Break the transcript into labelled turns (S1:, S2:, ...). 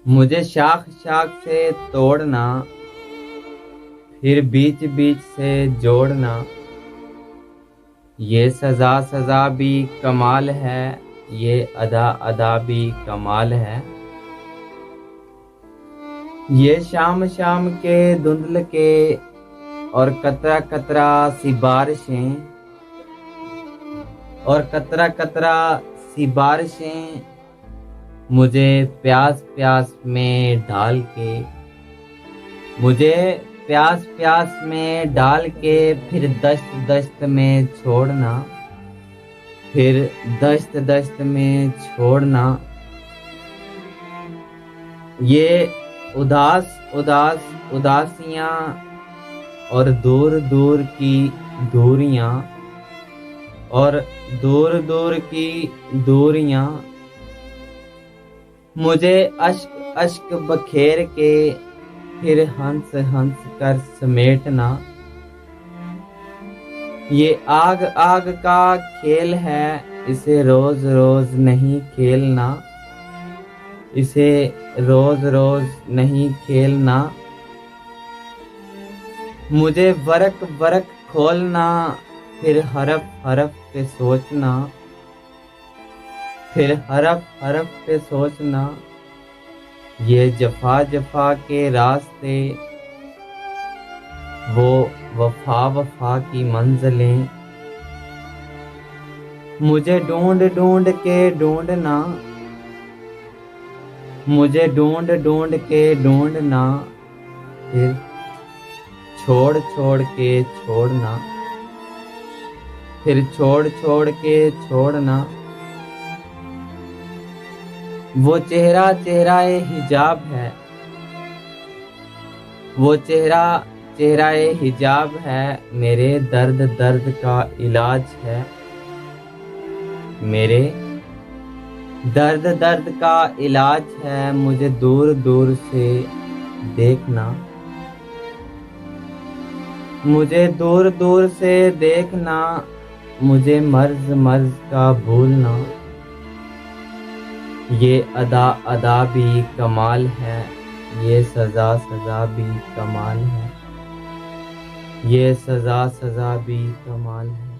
S1: مجھے شاخ شاخ سے توڑنا، پھر بیچ بیچ سے جوڑنا، یہ سزا سزا بھی کمال ہے، یہ ادا ادا بھی کمال ہے۔ یہ شام شام کے دھندل کے اور قطرہ قطرہ سی بارشیں، اور قطرہ قطرہ سی بارشیں مجھے پیاس پیاس میں ڈال کے، مجھے پیاس پیاس میں ڈال کے پھر دشت دشت میں چھوڑنا، پھر دشت دشت میں چھوڑنا۔ یہ اداس اداس اداسیاں اور دور دور کی دوریاں، اور دور دور کی دوریاں مجھے اشک اشک بکھیر کے پھر ہنس ہنس کر سمیٹنا۔ یہ آگ آگ کا کھیل ہے، اسے روز روز نہیں کھیلنا، اسے روز روز نہیں کھیلنا۔ مجھے ورق ورق کھولنا، پھر حرف حرف پہ سوچنا، پھر حرف حرف پہ سوچنا۔ یہ جفا جفا کے راستے، وہ وفا وفا کی منزلیں، مجھے ڈھونڈ ڈھونڈ کے ڈھونڈنا، مجھے ڈھونڈ ڈھونڈ کے ڈھونڈنا، پھر چھوڑ چھوڑ کے چھوڑنا، پھر چھوڑ چھوڑ کے چھوڑنا۔ وہ چہرہ چہرہ حجاب ہے، وہ چہرہ چہرہ حجاب ہے، میرے درد درد کا علاج ہے، میرے درد درد کا علاج ہے۔ مجھے دور دور سے دیکھنا، مجھے دور دور سے دیکھنا، مجھے مرض مرض کا بھولنا۔ یہ ادا ادا بھی کمال ہے، یہ سزا سزا بھی کمال ہے، یہ سزا سزا بھی کمال ہے۔